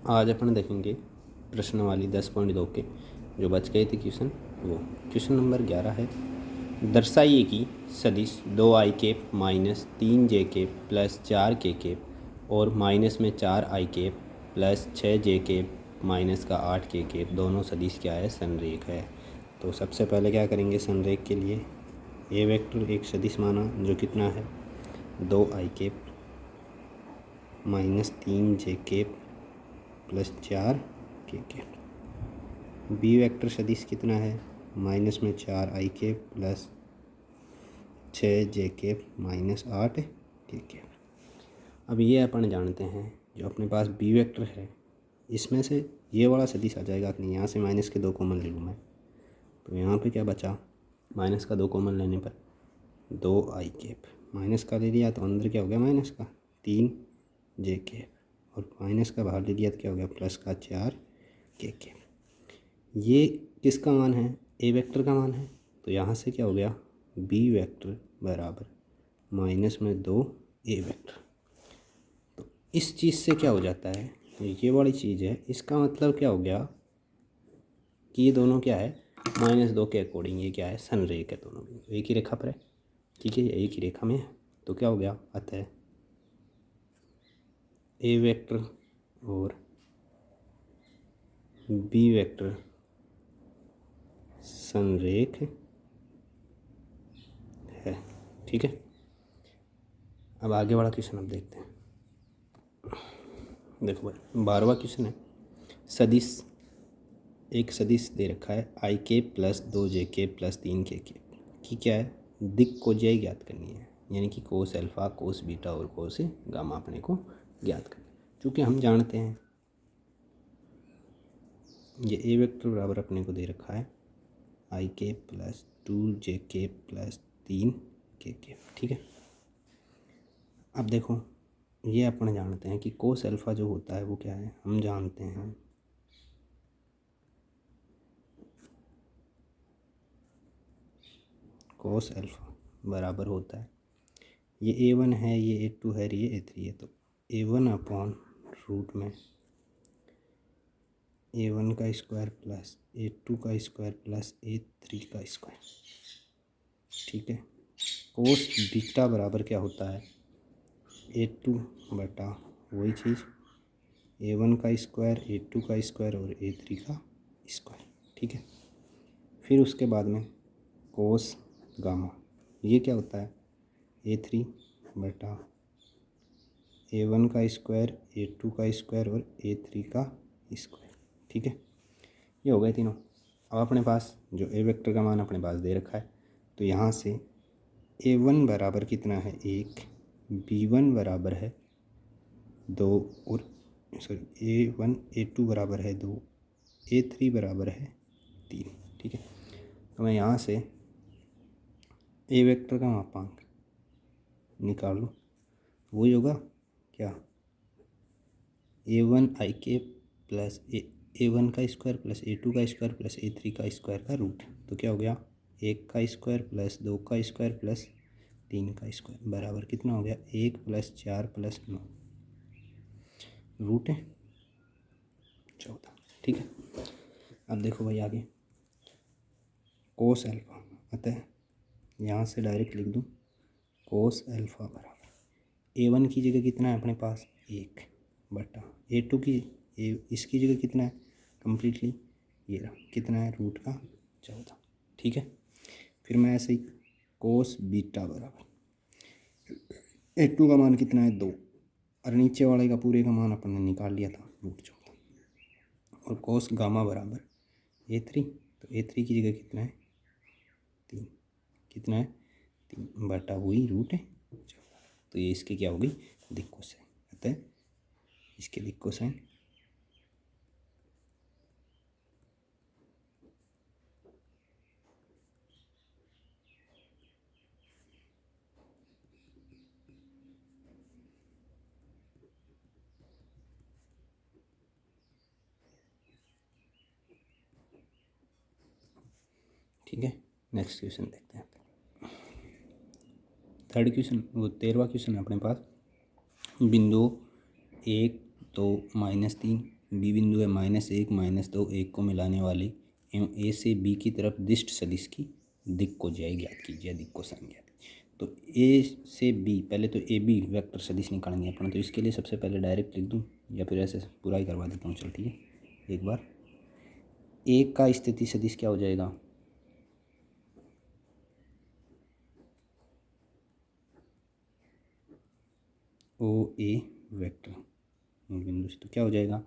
आज अपन देखेंगे प्रश्नावली 10.2 के जो बच गए थे क्वेश्चन। वो क्वेश्चन नंबर 11 है। दर्शाइए कि सदिश 2i cap minus 3j cap plus 4k cap और माइनस में 4i cap plus 6j cap minus का 8k केप दोनों सदिश क्या है, संरेख है। तो सबसे पहले क्या करेंगे, संरेख के लिए ए वेक्टर एक सदिश माना जो कितना है 2i cap minus 3j cap plus 4k cap. B vector सदिश कितना है माइनस में 4i cap plus 6j cap minus 8k cap. अब ये अपन जानते हैं जो अपने पास बी वेक्टर है इसमें से ये वाला सदिश आ जाएगा कि नहीं। यहाँ से माइनस के 2 कॉमन ले लूँ मैं, तो यहाँ पे क्या बचा, माइनस का 2 कॉमन लेने पर 2i केप माइनस का ले लिया तो अंदर क्या हो गया माइनस का 3j केप और माइनस का बाहर ले लिया तो क्या हो गया प्लस का 4k केप। ये किसका मान है, ए वेक्टर का मान है। तो यहाँ से क्या हो गया बी वेक्टर बराबर माइनस में 2 ए वेक्टर। तो इस चीज़ से क्या हो जाता है, ये वाली चीज़ है, इसका मतलब क्या हो गया कि ये दोनों क्या है -2 के अकॉर्डिंग ये क्या है संरेख है, दोनों भी एक ही रेखा पर है। ठीक है, एक ही रेखा में है तो क्या हो गया, अतः ए वेक्टर और बी वेक्टर संरेख है। ठीक है, अब आगे वाला क्वेश्चन अब देखते हैं। देखो भाई 12वां क्वेश्चन है। सदिश एक सदिश दे रखा है आई के प्लस 2j के प्लस 3k के की क्या है दिक् को ज्याई ज्ञात करनी है, यानी कि कोस अल्फ़ा कोस बीटा और कोस गामा अपने को ज्ञात करना। चूँकि हम जानते हैं ये ए वेक्टर बराबर अपने को दे रखा है आई के प्लस 2j के प्लस 3k के। ठीक है, अब देखो ये अपन जानते हैं कि कोस अल्फ़ा जो होता है वो क्या है, हम जानते हैं कोस अल्फ़ा बराबर होता है, ये a1 है, ये a2 है, ये a3 है, तो a1 अपॉन रूट में a1 का स्क्वायर प्लस a2 का स्क्वायर प्लस a3 का स्क्वायर। ठीक है, कोस बीटा बराबर क्या होता है a2 बटा वही चीज़ a1 का स्क्वायर a2 का स्क्वायर और a3 का स्क्वायर। ठीक है, फिर उसके बाद में कोस गामा ये क्या होता है a3 बटा a1 का स्क्वायर a2 का स्क्वायर और a3 का स्क्वायर। ठीक है, ये हो गए तीनों। अब अपने पास जो ए वेक्टर का मान अपने पास दे रखा है, तो यहाँ से a1 बराबर कितना है 1, b1 बराबर है 2 और सॉरी a1 a2 बराबर है 2, a3 बराबर है 3। ठीक है, तो मैं यहाँ से ए वेक्टर का मापांक निकाल लूँ, वही होगा क्या a1 आई के प्लस a1 का स्क्वायर प्लस a2 का स्क्वायर प्लस a3 का स्क्वायर का रूट। तो क्या हो गया 1 का स्क्वायर प्लस 2 का स्क्वायर प्लस 3 का स्क्वायर बराबर कितना हो गया 1 प्लस 4 प्लस 9 रूट 14। ठीक है, अब देखो भाई आगे कोस अल्फ़ा, अतः यहाँ से डायरेक्ट लिख दूँ कोस अल्फ़ा बराबर a1 की जगह कितना है अपने पास 1 बटा a2 की इसकी जगह कितना है कम्प्लीटली ये रहा कितना है रूट का 14। ठीक है, फिर मैं ऐसे ही कोस बीटा बराबर a2 का मान कितना है 2 और नीचे वाले का पूरे का मान अपन ने निकाल लिया था रूट 14 और कोस गामा बराबर a3, तो a3 की जगह कितना है 3, कितना है 3 बटा वही रूट 14। तो ये इसकी क्या होगी दिक् कोसाइन, अतः इसके दिक् कोसाइन ठीक है। नेक्स्ट क्वेश्चन देखते हैं। थर्ड क्वेश्चन वो 13वां क्वेश्चन है अपने पास। बिंदु 1 2 -3 बी बिंदु है -1 -2 1 को मिलाने वाली एवं ए से बी की तरफ दिष्ट सदिश की दिक् को ज्याई ज्ञात कीजिए, दिक् कोसाइन ज्ञात। तो ए से बी, पहले तो ए बी वेक्टर सदिश निकालेंगे अपन, तो इसके लिए सबसे पहले डायरेक्ट लिख दूँ या फिर ऐसे पूरा ही करवा देता हूँ। चल ठीक है, एक बार ए का स्थिति सदिश क्या हो जाएगा, ओ ए वेक्टर मूल बिंदु से, तो क्या हो जाएगा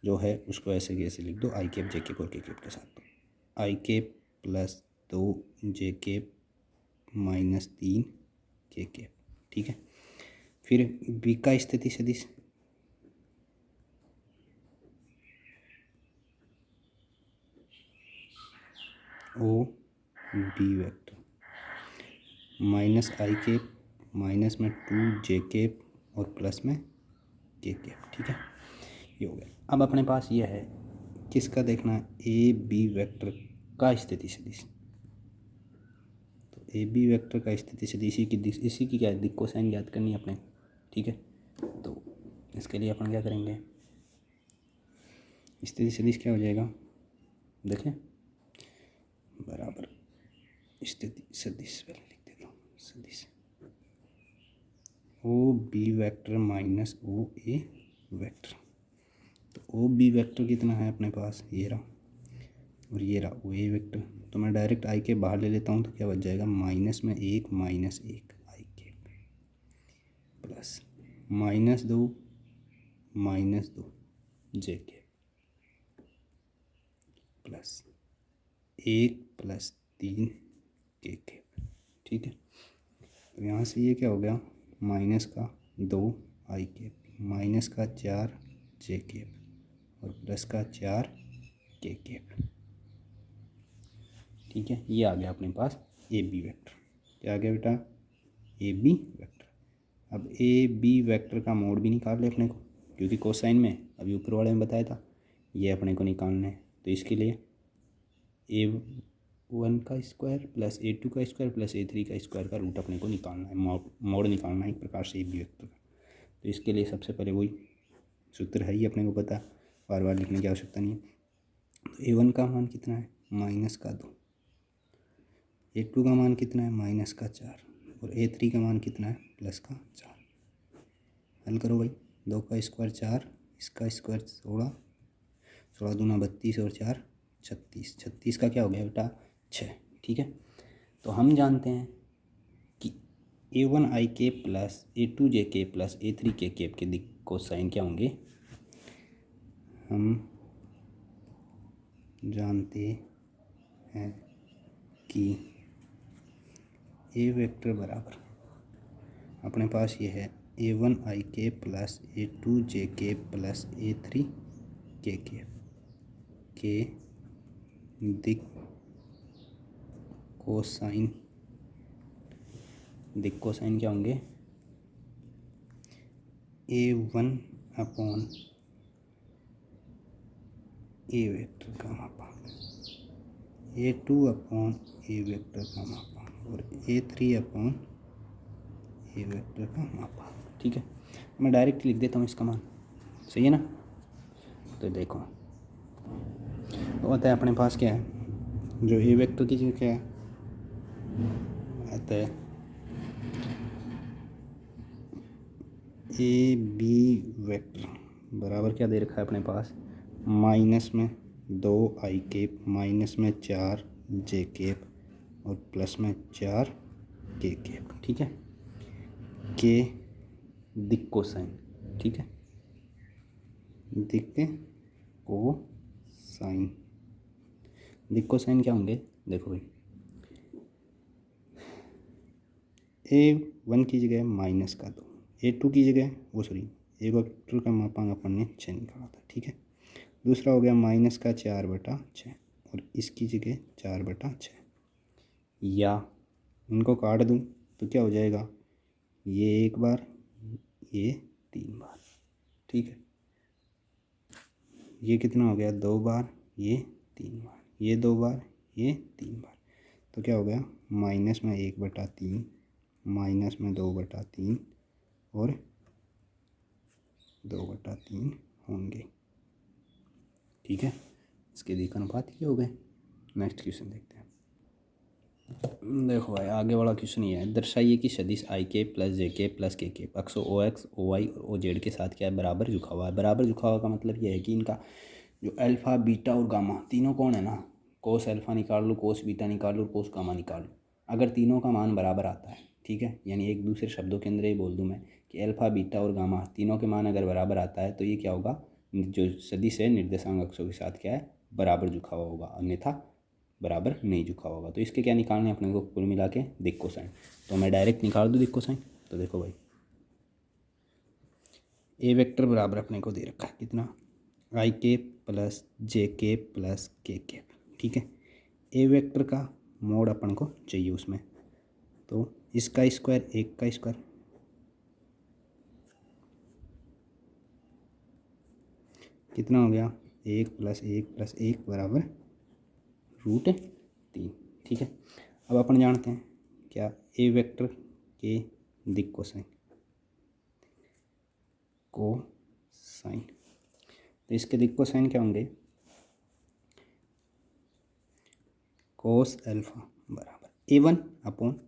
जो है उसको ऐसे के ऐसे लिख दो, आई कैप जे कैप और के कैप के साथ। तो आई कैप प्लस 2 जे कैप -3 के कैप, ठीक है। फिर बी का स्थिति सदिश ओ बी वेक्टर -आई कैप माइनस में 2 जे कैप और प्लस में के कैप, ठीक है। ये हो गया। अब अपने पास ये है किसका देखना है, ए बी वेक्टर का स्थिति सदिश। तो ए बी वेक्टर का स्थिति सदिश इसी की क्या है, दिक् कोसाइन ज्ञात करनी है अपने, ठीक है। तो इसके लिए अपन क्या करेंगे, स्थिति सदिश क्या हो जाएगा, देखें बराबर स्थिति सदिश, पहले लिख देता हूँ सदिश O B vector minus O ए वेक्टर। तो ओ बी वेक्टर कितना है अपने पास, ये रहा, और ये रहा ओ ए वेक्टर। तो मैं डायरेक्ट आई के बाहर ले लेता हूँ, तो क्या बच जाएगा, -1 -1 आई के प्लस -2 जे के प्लस 1 + 3 के कैप, ठीक है। तो यहाँ से ये क्या हो गया, -2 आई कैप -4 जे कैप और +4 के कैप, ठीक है। ये आ गया अपने पास ए बी वेक्टर। क्या आ गया बेटा, ए बी वेक्टर। अब ए बी वेक्टर का मोड भी निकाल ले अपने को, क्योंकि कोसाइन में अभी ऊपर वाले में बताया था ये अपने को निकालना है। तो इसके लिए A1 का स्क्वायर प्लस A2 का स्क्वायर प्लस A3 का स्क्वायर का रूट अपने को निकालना है, मोड निकालना है एक प्रकार से ए बी वेक्टर का। तो इसके लिए सबसे पहले वही सूत्र है ही अपने को पता, बार बार लिखने की आवश्यकता नहीं है। तो A1 का मान कितना है, -2, A2 का मान कितना है, -4, और A3 का मान कितना है, +4। हल करो भाई, 2 का स्क्वायर 4, इसका स्क्वायर 16, 16 दूना 32 और 4 36, 36 का क्या हो गया बेटा 6, ठीक है। तो हम जानते हैं कि A1 आई के प्लस A2 जे के प्लस A3 के कैप के दिक् कोसाइन क्या होंगे, हम जानते हैं कि ए वेक्टर बराबर अपने पास ये है A1 आई के प्लस A2 जे के प्लस A3 के कैप के दिक् कोसाइन क्या होंगे, A1 अपॉन ए वेक्टर का मापांक, A2 अपॉन ए वेक्टर का मापांक और A3 अपॉन ए वेक्टर का मापांक, ठीक है। मैं डायरेक्ट लिख देता हूँ इसका मान, सही है ना। तो देखो तो होता है अपने पास क्या है, जो ए वेक्टर की जगह क्या है, आता है ए बी वेक्टर बराबर क्या दे रखा है अपने पास, -2 आई कैप -4 जे कैप और +4 के कैप, ठीक है, के दिक् कोसाइन, ठीक है, दिक् कोसाइन। दिक् कोसाइन क्या होंगे, देखो भाई A1 की जगह -2, A2 की जगह ए वेक्टर का मापांक अपन ने 6 निकाला था, ठीक है। दूसरा हो गया -4/6 और इसकी जगह 4/6, या इनको काट दूँ तो क्या हो जाएगा, ये 1 बार, ये 3 बार, ठीक है। ये कितना हो गया, 2 बार, ये 3 बार, ये 2 बार, ये 3 बार। तो क्या हो गया, -1/3 -2/3 और 2/3 होंगे, ठीक है, इसके दिक अनुपात ये हो गए। नेक्स्ट क्वेश्चन देखते हैं। देखो भाई आगे वाला क्वेश्चन ये है, दर्शाइए कि सदिश आई के प्लस जे के प्लस के अक्षों ओ एक्स ओ वाई और ओ जेड के साथ क्या है, बराबर झुका हुआ है। बराबर झुका हुआ का मतलब ये है कि इनका जो अल्फा बीटा और गामा तीनों कौन है ना, कोस अल्फा निकाल लो, कोस बीटा निकाल लो, कोस गामा निकाल लो, अगर तीनों का मान बराबर आता है, ठीक है, यानी एक दूसरे शब्दों के अंदर ये बोल दूँ मैं कि अल्फा बीटा और गामा तीनों के मान अगर बराबर आता है तो ये क्या होगा, जो सदिश है निर्देशांक अक्षों के साथ क्या है, बराबर झुका हुआ होगा, अन्यथा बराबर नहीं झुका होगा। तो इसके क्या निकालने हैं अपने को, कुल मिला के दिक् कोसाइन। तो मैं डायरेक्ट निकाल दूँ दिक् कोसाइन। तो देखो भाई ए वेक्टर बराबर अपने को दे रखा है कितना, आई के प्लस जे के प्लस के, ठीक है। ए वेक्टर का मोड अपन को चाहिए उसमें, तो इसका स्क्वायर एक का स्क्वायर कितना हो गया, एक प्लस एक बराबर √3, ठीक है। अब अपन जानते हैं क्या, ए वेक्टर के दिक् कोसाइन, तो इसके दिक् कोसाइन क्या होंगे, कोस अल्फा बराबर A1 अपॉन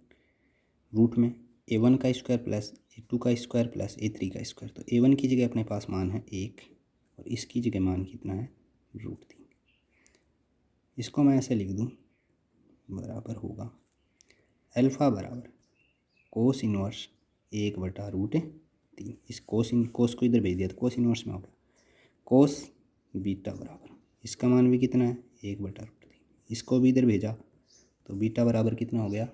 रूट में A1 का स्क्वायर प्लस A2 का स्क्वायर प्लस A3 का स्क्वायर। तो A1 की जगह अपने पास मान है 1 और इसकी जगह मान कितना है, √3। इसको मैं ऐसे लिख दूँ, बराबर होगा अल्फ़ा बराबर कोस इनवर्स 1/√3। इस कोस को इधर भेज दिया तो कोस इनवर्स में हो गया कोस बीटा बराबर, इसका मान भी कितना है 1/√3। इसको भी इधर भेजा तो बीटा बराबर कितना हो गया,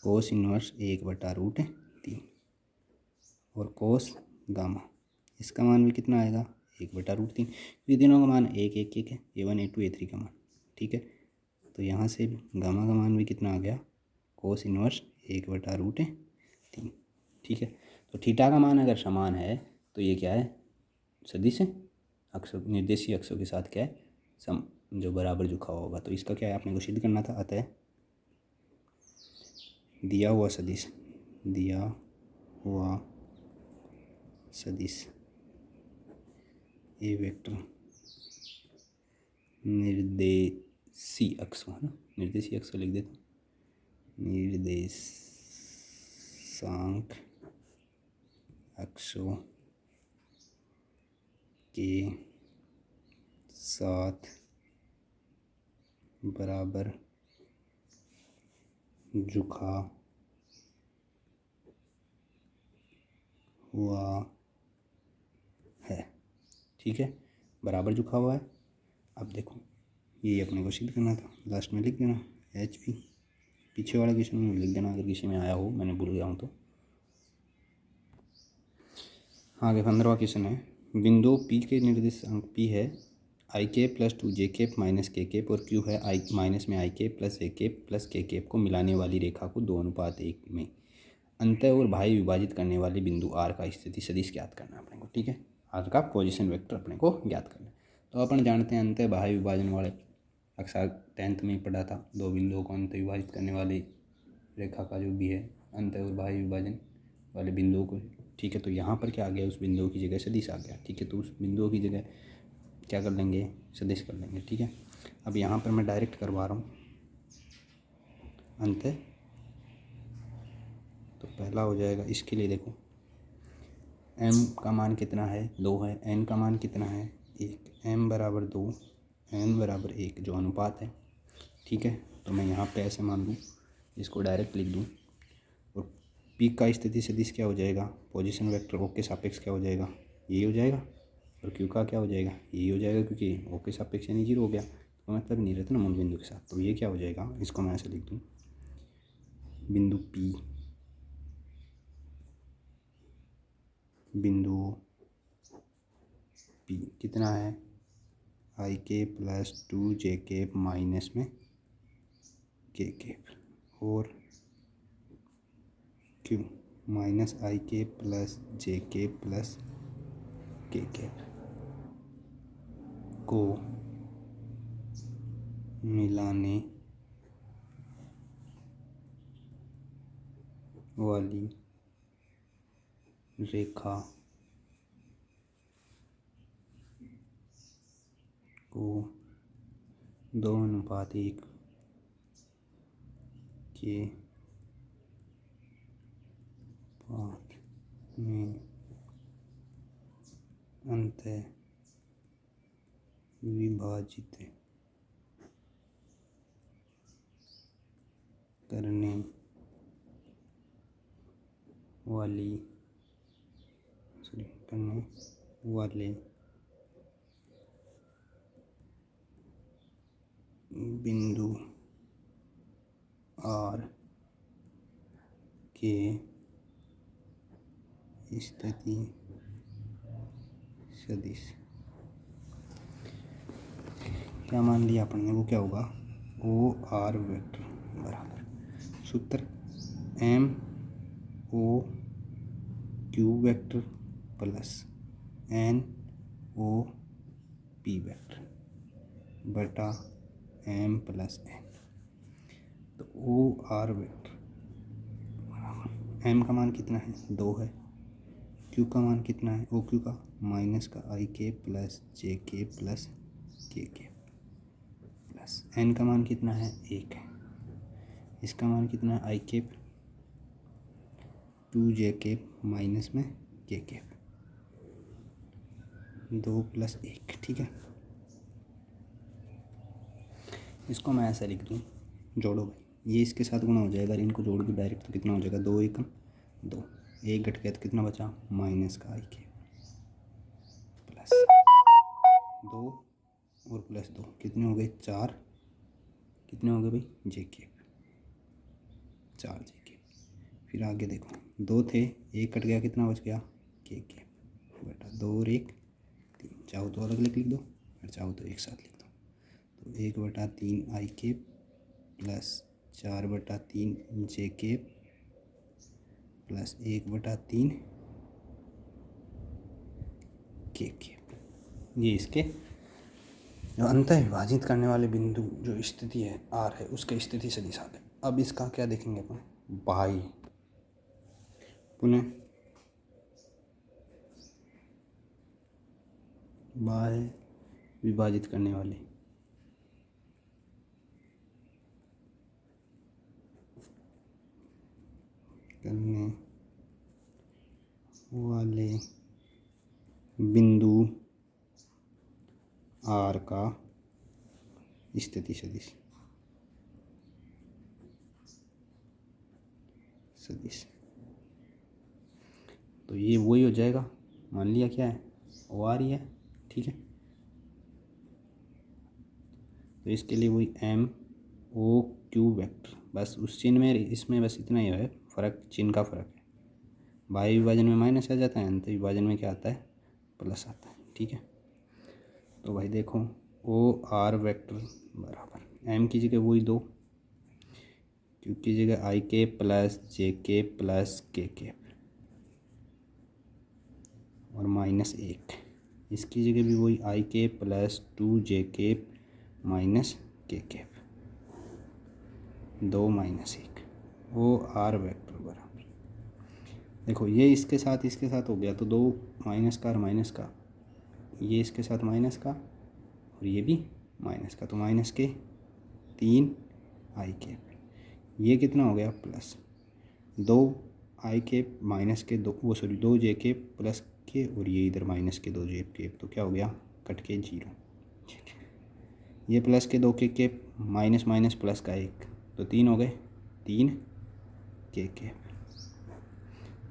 कोस इनवर्स 1/√3। और कोस गामा, इसका मान भी कितना आएगा 1/√3। ये तीनों का मान एक है, A1 A2 A3 का मान, ठीक है। तो यहाँ से भी गामा का मान भी कितना आ गया, कोस इनवर्स 1/√3, ठीक है। तो थीटा का मान अगर समान है तो ये क्या है, सदिश अक्षों निर्देशीय अक्षों के साथ क्या है, सम जो बराबर झुका हुआ होगा। तो इसका क्या है, आपने को सिद्ध करना था। अतः दिया हुआ सदिश ए वेक्टर निर्देशीय अक्षों है ना, निर्देशीय अक्षों लिख देते, निर्देशांक अक्षों के साथ बराबर झुका हुआ है, ठीक है, बराबर झुका हुआ है। अब देखो ये अपने को सिद्ध करना था, लास्ट में लिख देना HP, पीछे वाला क्वेश्चन में लिख देना अगर किसी में आया हो, मैंने भूल गया हूँ तो। आगे 15वां क्वेश्चन है, बिंदु P के निर्देशांक P है आई के प्लस 2 जे माइनस के और Q है आई माइनस में आई के प्लस जे प्लस के को मिलाने वाली रेखा को 2:1 में अंतः और बाह्य विभाजित करने वाले बिंदु R का स्थिति सदिश ज्ञात करना है अपने को, ठीक है। R का पोजीशन वेक्टर अपने को ज्ञात करना है। तो अपन जानते हैं अंतः बाह्य विभाजन वाले, अक्सर 10th में ही पढ़ा था, दो बिंदुओं को अंतः विभाजित करने वाली रेखा का जो भी है अंतः और बाह्य विभाजन वाले बिंदुओं को, ठीक है। तो यहाँ पर क्या आ गया, उस बिंदुओं की जगह सदिश आ गया, ठीक है। तो उस बिंदुओं की जगह क्या कर लेंगे, सदिश कर लेंगे, ठीक है। अब यहाँ पर मैं डायरेक्ट करवा रहा हूँ अंतः, तो पहला हो जाएगा, इसके लिए देखो m का मान कितना है 2 है, n का मान कितना है 1, m बराबर 2 n बराबर 1 जो अनुपात है, ठीक है। तो मैं यहाँ पे ऐसे मान लूँ, इसको डायरेक्ट लिख दूँ और p का स्थिति सदिश क्या हो जाएगा, पोजीशन वेक्टर o के सापेक्ष क्या हो जाएगा, ये हो जाएगा, और q का क्या हो जाएगा, ये हो जाएगा, क्योंकि o के सापेक्ष यानी 0 हो गया, तो मतलब नहीं रहता ना मूल बिंदु के साथ। तो ये क्या हो जाएगा, इसको मैं ऐसे लिख दूँ, बिंदु P कितना है आई के प्लस 2 माइनस में के और Q माइनस आई के प्लस जे प्लस के को मिलाने वाली रेखा को 2:1 के पाठ में अंतः विभाजित करने वाले बिंदु R के स्थिति सदिश क्या मान लिया अपन ने, वो क्या होगा, ओ आर वेक्टर बराबर सूत्र M O Q vector plus N O P vector बटा एम प्लस एन। तो ओ आर वेक्टर एम का मान कितना है, 2 है। क्यू का मान कितना है, ओ क्यू का माइनस का आई के प्लस जे के प्लस के प्लस एन का मान कितना है, 1 है। इसका मान कितना है, आई के 2 जे के माइनस में के 2 + 1, ठीक है। इसको मैं ऐसा लिख दूँ, जोड़ो भाई, ये इसके साथ गुणा हो जाएगा, इनको जोड़ दूँ डायरेक्ट तो कितना हो जाएगा, 2 × 2, 1 घट गया तो कितना बचा, माइनस का आई के प्लस 2 और प्लस 2 कितने हो गए, 4, कितने हो गए भाई, जे के 4 जे के। फिर आगे देखो, 2 थे, 1 कट गया, कितना बच गया, के बटा 2 और 1 3, चाहो तो अलग लिख दो और चाहो तो एक साथ लिख दो। तो 1/3 आई के प्लस 4/3 जे के प्लस 1/3 के। ये इसके जो अंतः विभाजित करने वाले बिंदु जो स्थिति है आर है, उसके स्थिति सदिश आ गए। अब इसका क्या देखेंगे अपन, बाई पुनः बाह्य विभाजित करने वाले बिंदु आर का स्थिति सदिश तो ये वही हो जाएगा, मान लिया क्या है, ओ आर ही है, ठीक है। तो इसके लिए वही एम ओ क्यू वेक्टर, बस उस चिन्ह में इसमें बस इतना ही है फ़र्क, चिन्ह का फ़र्क है। बाह्य विभाजन में माइनस आ जाता है, अंत विभाजन में क्या आता है, प्लस आता है, ठीक है। तो भाई देखो, ओ आर वेक्टर बराबर एम की जगह वही 2, क्यू की जगह आई के प्लस जे के प्लस के और -1, इसकी जगह भी वही आई के प्लस 2 जे के माइनस के 2 -1, ओ आर वेक्टर बराबर, देखो ये इसके साथ हो गया तो 2 माइनस का और माइनस का, ये इसके साथ माइनस का और ये भी माइनस का, तो माइनस के 3 आई के, ये कितना हो गया, प्लस 2 आई के माइनस के 2 जे के प्लस के, और ये इधर माइनस के 2 जे के, तो क्या हो गया, कट के 0, ये प्लस के 2 के माइनस माइनस प्लस का 1, तो 3 हो गए, 3 के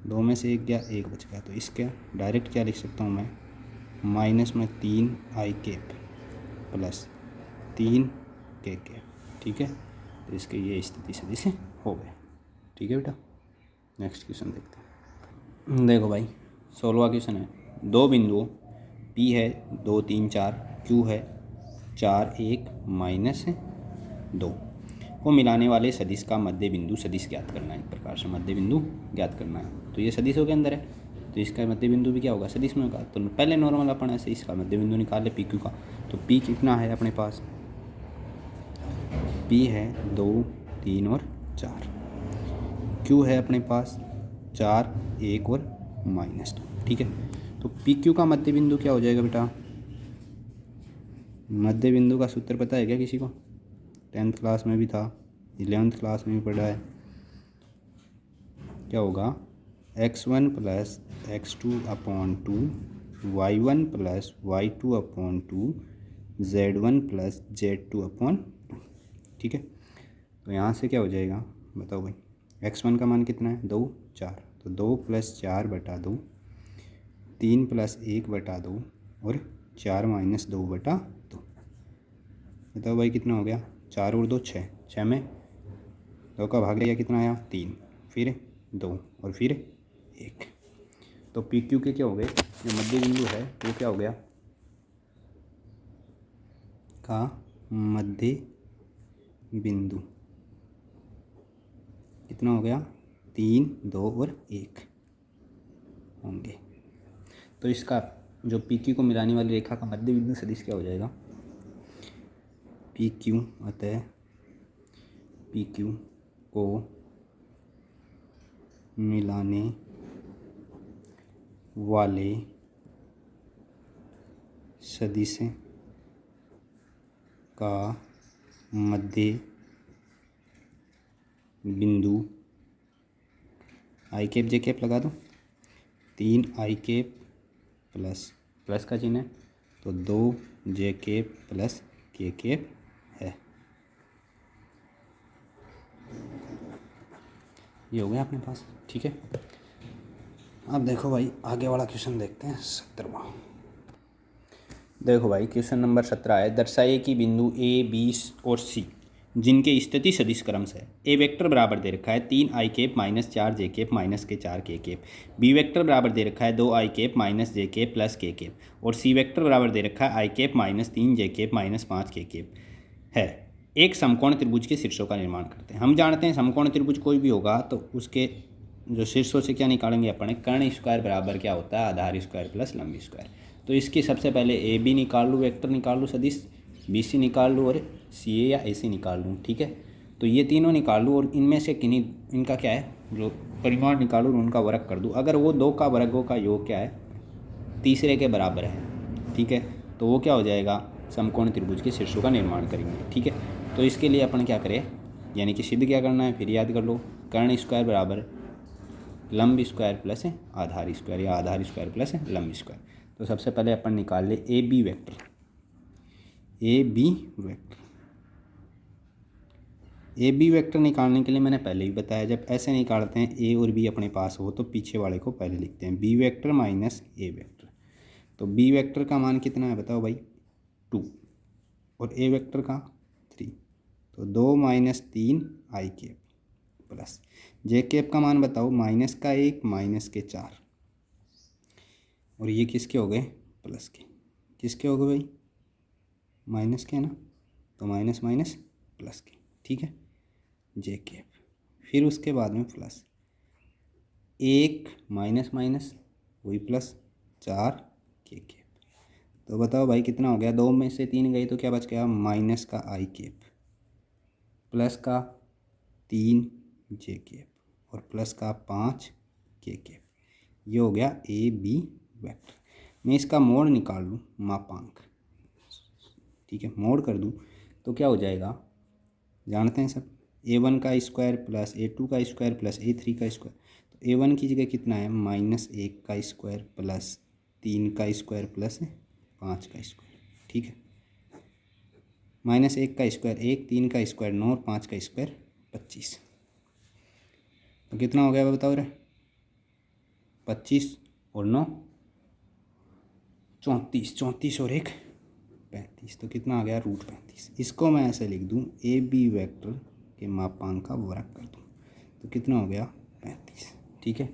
2 में से 1 गया, 1 बच गया। तो इसके डायरेक्ट क्या लिख सकता हूँ मैं, माइनस में 3 आई के प्लस 3 के, ठीक है। तो इसके ये स्थिति सदिश हो गए, ठीक है बेटा। नेक्स्ट क्वेश्चन देखते हैं। देखो भाई 16वां क्वेश्चन है, 2 बिंदुओं P है 2 3 4, Q है 4 1 -2 को मिलाने वाले सदिश का मध्य बिंदु सदिश ज्ञात करना है। एक प्रकार से मध्य बिंदु ज्ञात करना है। तो ये सदिशों के अंदर है, तो इसका मध्य बिंदु भी क्या होगा, सदिश में होगा। तो पहले नॉर्मल अपन ऐसे इसका मध्य बिंदु निकाल ले PQ का। तो P कितना है अपने पास, P है 2 3 और 4, Q है अपने पास 4 1 और -2, ठीक है। तो PQ का मध्य बिंदु क्या हो जाएगा बेटा, मध्य बिंदु का सूत्र पता है क्या किसी को? 10th क्लास में भी था, 11th क्लास में भी पढ़ा है। क्या होगा? x1 plus x2/2, y1 plus y2/2, z1 plus z2/2। ठीक है, तो यहाँ से क्या हो जाएगा बताओ भाई? x1 का मान कितना है? 2, 4, तो 2 + 4/2, 3 + 1/2 और 4 - 2/2। बताओ भाई कितना हो गया? 4 और 2 6, 6 में 2 का भाग लिया, कितना आया? 3, फिर 2 और फिर 1। तो पी क्यू के क्या हो गए? जो मध्य बिंदु है वो क्या हो गया? का मध्य बिंदु कितना हो गया? 3, 2 और 1 होंगे। तो इसका जो पी क्यू को मिलाने वाली रेखा का मध्य बिंदु सदिश क्या हो जाएगा? पी क्यू, अतः पी क्यू को मिलाने वाले सदिश का मध्य बिंदु आई कैप जे कैप लगा दो, 3 आई कैप प्लस का चिन्ह है, तो 2 जे कैप प्लस के कैप है। ये हो गया अपने पास। ठीक है, अब देखो भाई आगे वाला क्वेश्चन देखते हैं, 17वां। देखो भाई क्वेश्चन नंबर 17 है, दर्शाइए कि बिंदु ए, बी और सी जिनके स्थिति सदिश क्रमश है। ए वेक्टर बराबर दे रखा है 3 आई कैप माइनस 4 जे कैप माइनस के 4 के कैप। बी वेक्टर बराबर दे रखा है 2 आई कैप माइनस जे कैप प्लस के कैप। और सी वेक्टर बराबर दे रखा है आई कैप माइनस 3 जे कैप माइनस 5 के कैप है। एक समकोण त्रिभुज के शीर्षों का निर्माण करते हैं। हम जानते हैं समकोण त्रिभुज कोई भी होगा तो उसके जो शीर्षों से क्या निकालेंगे अपन? कर्ण स्क्वायर बराबर क्या होता है? आधार स्क्वायर प्लस लंब स्क्वायर। तो इसकी सबसे पहले ए बी निकाल लूँ, वेक्टर निकाल लूँ, सदिश बी सी निकाल लूँ और सी ए या ए सी निकाल लूँ। ठीक है, तो ये तीनों निकाल लूँ और इनमें से किन्हीं इनका क्या है जो परिमाण निकालूँ और उनका वर्ग कर दूँ। अगर वो दो का वर्गों का योग क्या है? तीसरे के बराबर है। ठीक है, तो वो क्या हो जाएगा? समकोण त्रिभुज के शीर्षों का निर्माण करेंगे। ठीक है, तो इसके लिए अपन क्या करें, यानी कि सिद्ध क्या करना है? फिर याद कर लो, कर्ण स्क्वायर बराबर लंब स्क्वायर प्लस आधार स्क्वायर या आधार स्क्वायर प्लस लंब स्क्वायर। तो सबसे पहले अपन निकाल ले A B vector. A B vector निकालने के लिए मैंने पहले ही बताया, जब ऐसे निकालते हैं ए और बी अपने पास हो तो पीछे वाले को पहले लिखते हैं, बी वेक्टर माइनस ए वेक्टर। तो बी वेक्टर का मान कितना है बताओ भाई? 2 और ए वेक्टर का 3, तो 2 - 3 आई कैप प्लस जे कैप का मान बताओ? -1 माइनस के 4 और ये किसके हो गए? प्लस के। किसके हो गए भाई? माइनस के ना, तो माइनस माइनस प्लस के। ठीक है, जे कैप, फिर उसके बाद में प्लस 1 माइनस माइनस वही प्लस 4 के कैप। तो बताओ भाई कितना हो गया? 2 में से 3 गई तो क्या बच गया? माइनस का आई कैप प्लस का 3 जे कैप और प्लस का 5 के कैप। ये हो गया ए बी वेक्टर। मैं इसका मोड निकाल लूँ, मापांक। ठीक है, मोड कर दूँ तो क्या हो जाएगा? जानते हैं सब, a1 का स्क्वायर प्लस a2 का स्क्वायर प्लस a3 का स्क्वायर। तो a1 की जगह कितना है? -1 का स्क्वायर प्लस 3 का स्क्वायर प्लस 5 का स्क्वायर। ठीक है, -1 का स्क्वायर 1, 3 का स्क्वायर 9 और 5 का स्क्वायर 25। तो कितना हो गया बताओ रे? 25 और 9 34, 34 और 1 35। तो कितना आ गया? √35। इसको मैं ऐसे लिख दूँ, ए बी वेक्टर के मापांक का वर्ग कर दूँ तो कितना हो गया? 35। ठीक है,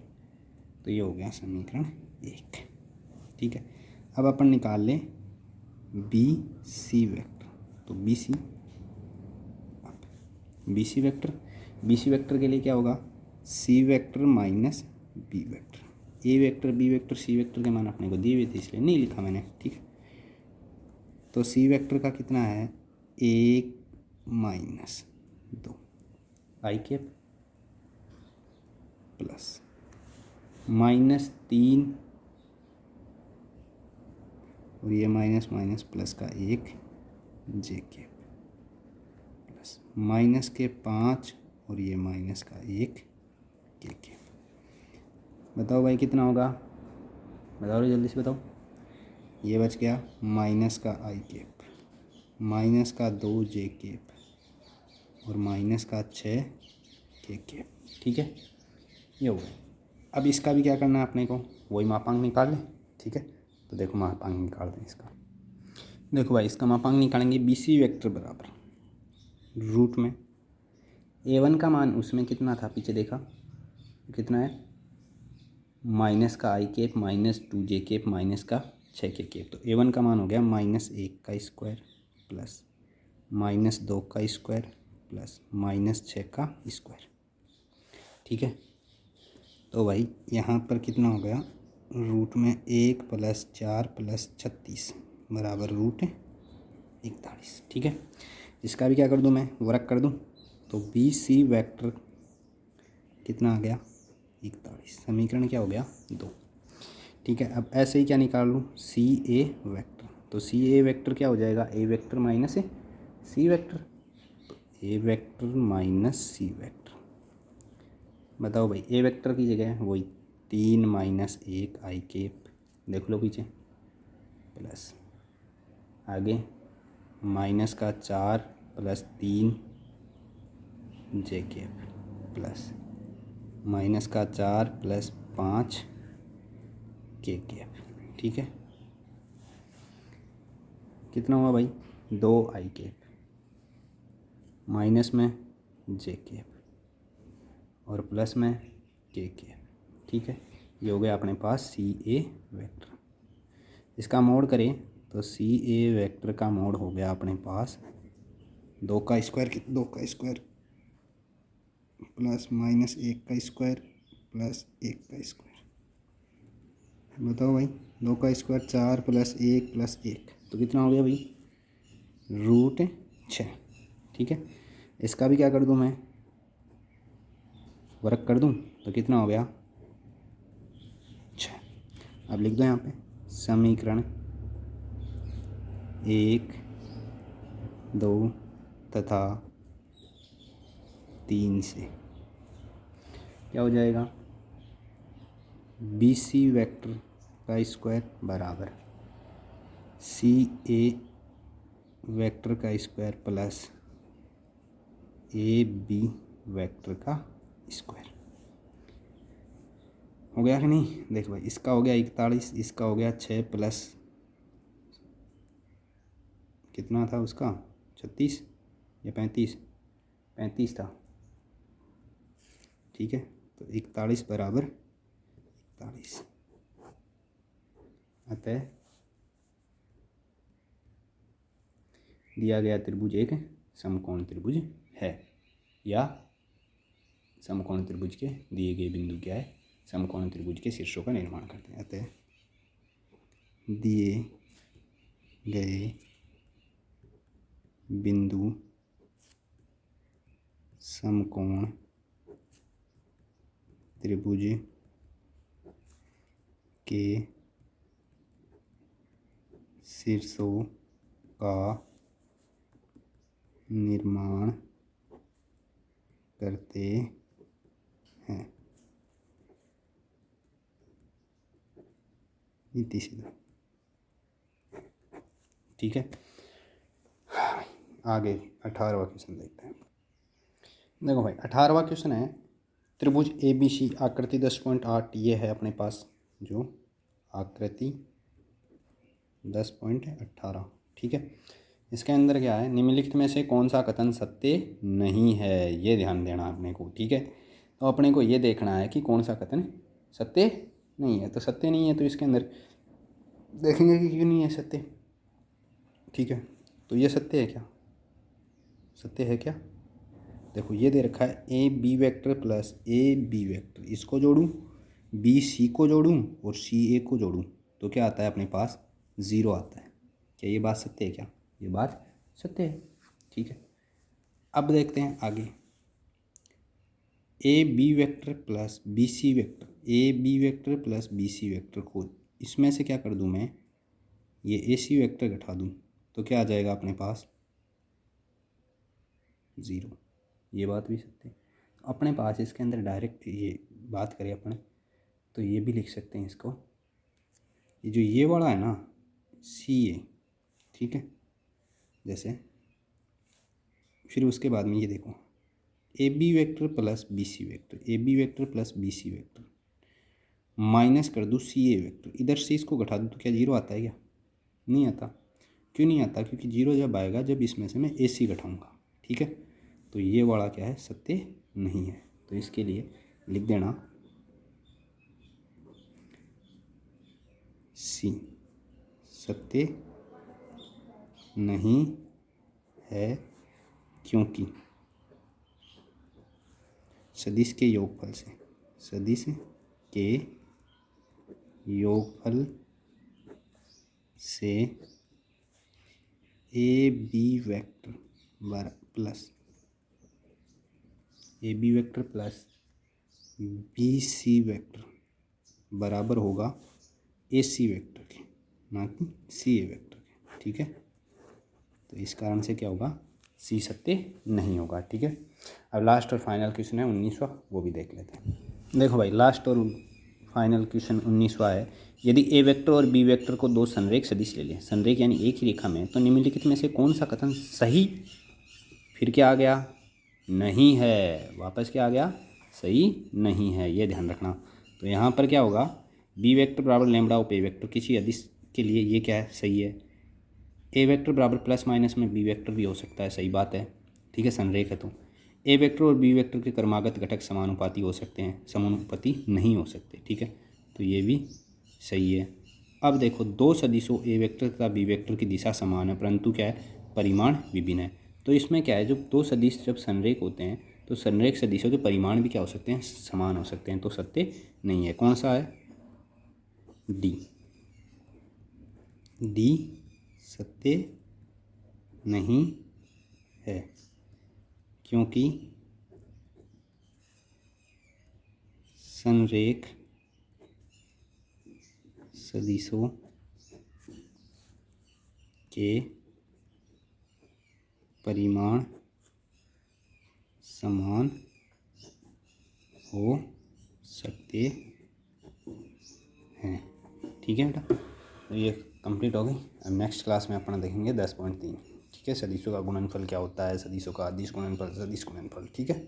तो ये हो गया समीकरण 1। ठीक है, अब अपन निकाल लें बी सी वेक्टर। तो बी सी वेक्टर के लिए क्या होगा? C vector minus B vector. A vector B vector C vector के मान अपने को दिए हुए थे इसलिए नहीं लिखा मैंने। ठीक है, तो सी वेक्टर का कितना है? 1 - 2 आई कैप प्लस -3 और ये माइनस माइनस प्लस का 1 जे के प्लस माइनस के 5 और ये माइनस का 1 के। बताओ भाई कितना होगा, बताओ रे जल्दी से बताओ। ये बच गया माइनस का आई केप, माइनस का 2 जे केप और माइनस का 6 के केप। ठीक है, ये हो गया। अब इसका भी क्या करना है अपने को, वही मापांक निकाल लें। ठीक है, तो देखो मापांक निकाल दें इसका। देखो भाई इसका मापांक निकालेंगे, बी सी वेक्टर बराबर रूट में A1 का मान उसमें कितना था, पीछे देखा कितना है, माइनस का I cap minus 2 J cap minus का 6 के केप। तो A1 का मान हो गया -1 का स्क्वायर प्लस -2 का स्क्वायर प्लस -6 का स्क्वायर। ठीक है, तो भाई यहाँ पर कितना हो गया, रूट में 1 + 4 + 36 बराबर रूट 41। ठीक है, इसका भी क्या कर दूँ मैं, वर्क कर दूँ। तो बी सी वेक्टर कितना आ गया 41, समीकरण क्या हो गया 2। ठीक है, अब ऐसे ही क्या निकाल लूँ, सी ए वेक्टर। तो सी ए वेक्टर क्या हो जाएगा, ए वेक्टर माइनस सी वेक्टर, तो ए वेक्टर माइनस सी वेक्टर। बताओ भाई ए वेक्टर की जगह वही 3 - 1 आई केप, देख लो पीछे, प्लस आगे माइनस का 4 + 3 जे केप प्लस माइनस का 4 + 5 के केप। ठीक है, कितना हुआ भाई 2 आई केप माइनस में जे केप और प्लस में के केप। ठीक है, ये हो गया अपने पास सी ए वेक्टर। इसका मोड करें तो सी ए वेक्टर का मोड हो गया अपने पास 2 का स्क्वायर प्लस -1 का स्क्वायर प्लस 1 का स्क्वायर। बताओ भाई 2 का स्क्वायर 4 + 1 + 1, तो कितना हो गया भाई रूट 6। ठीक है, इसका भी क्या कर दूं मैं, वर्क कर दूं, तो कितना हो गया 6। अब लिख दो यहाँ पे समीकरण 1, 2 तथा 3 से क्या हो जाएगा, बी सी वेक्टर का स्क्वायर बराबर सी ए वेक्टर का square plus A B vector का स्क्वायर। हो गया कि नहीं, देखो भाई इसका हो गया 41, इसका हो गया 6 प्लस कितना था उसका 36 या 35 था। ठीक है, तो 41 बराबर 41, अतः दिया गया त्रिभुज एक समकोण त्रिभुज है, या समकोण त्रिभुज के दिए गए बिंदु क्या है, समकोण त्रिभुज के शीर्षों का निर्माण करते हैं। अतः दिए गए बिंदु समकोण त्रिभुज के शीर्षों का निर्माण करते हैं। नीति सीधा। ठीक है, आगे 18वां क्वेश्चन देखते हैं। देखो भाई 18वां क्वेश्चन है, त्रिभुज ए बी सी आकृति 10.8 ये है अपने पास, जो आकृति 10.18। ठीक है, इसके अंदर क्या है, निम्नलिखित में से कौन सा कथन सत्य नहीं है, ये ध्यान देना अपने को। ठीक है, तो अपने को ये देखना है कि कौन सा कथन सत्य नहीं है। तो सत्य नहीं है तो इसके अंदर देखेंगे कि क्यों नहीं है सत्य। ठीक है, तो ये सत्य है क्या, सत्य है क्या, देखो ये दे रखा है A B vector plus A B vector, इसको जोड़ूँ, बी सी को जोड़ूँ और सी ए को जोड़ूँ, तो क्या आता है अपने पास 0 आता है। क्या ये बात सत्य है क्या, ये बात सत्य है। ठीक है, अब देखते हैं आगे, A B vector plus B C vector, A B vector plus B C vector को इसमें से क्या कर दूँ मैं, ये ए सी वेक्टर घटा दूँ, तो क्या आ जाएगा अपने पास ज़ीरो, ये बात भी सत्य है। अपने पास इसके अंदर डायरेक्ट ये बात करें अपने तो ये भी लिख सकते हैं इसको, ये जो ये वाला है ना सी ए, ठीक है। जैसे फिर उसके बाद में ये देखो A B vector plus B C vector, A B vector plus B C vector minus कर दूँ सी ए वेक्टर, इधर से इसको घटा दूँ तो क्या जीरो आता है क्या? नहीं आता। क्यों नहीं आता? क्योंकि जीरो जब आएगा जब इसमें से मैं ए सी घटाऊँगा, ठीक है। तो ये वाला क्या है? सत्य नहीं है। तो इसके लिए लिख देना सी सत्य नहीं है, क्योंकि सदिश के योगफल से, सदिश के योगफल से A B vector plus A B vector plus B C vector बराबर होगा ए सी वेक्टर के, ना कि सी ए वेक्टर के, ठीक है। तो इस कारण से क्या होगा? सी सत्य नहीं होगा, ठीक है। अब लास्ट और फाइनल क्वेश्चन है 19वां, वो भी देख लेते हैं। देखो भाई, लास्ट और फाइनल क्वेश्चन 19वां है। यदि ए वेक्टर और बी वेक्टर को दो संरेख सदिश ले लें, संरेख यानी एक ही रेखा में, तो निम्नलिखित में से कौन सा कथन सही, फिर क्या आ गया? नहीं है। वापस क्या आ गया? सही नहीं है, ये ध्यान रखना। तो यहाँ पर क्या होगा? बी वेक्टर बराबर लैम्बडा ऑफ ए वेक्टर, किसी अदिश के लिए ये क्या है? सही है। ए वेक्टर बराबर प्लस माइनस में बी वेक्टर भी हो सकता है, सही बात है, ठीक है, संरेख है। तो ए वेक्टर और बी वेक्टर के क्रमागत घटक समानुपाती हो सकते हैं, समानुपाती नहीं हो सकते, ठीक है। तो ये भी सही है। अब देखो, दो सदिशों ए वेक्टर तथा बी वेक्टर की दिशा समान है, परंतु क्या है? परिमाण विभिन्न है। तो इसमें क्या है, जब दो सदिश जब संरेख होते हैं तो संरेख सदिशों के परिमाण भी क्या हो सकते हैं? समान हो सकते हैं। तो सत्य नहीं है। कौन सा है? डी, डी सत्य नहीं है, क्योंकि संरेख सदिशों के परिमाण समान हो सकते हैं, ठीक है बेटा। तो ये कंप्लीट हो गई। अब नेक्स्ट क्लास में अपना देखेंगे 10.3, ठीक है। सदिशों का गुणनफल क्या होता है, सदिशों का अदिश गुणनफल, सदिश गुणनफल, ठीक है।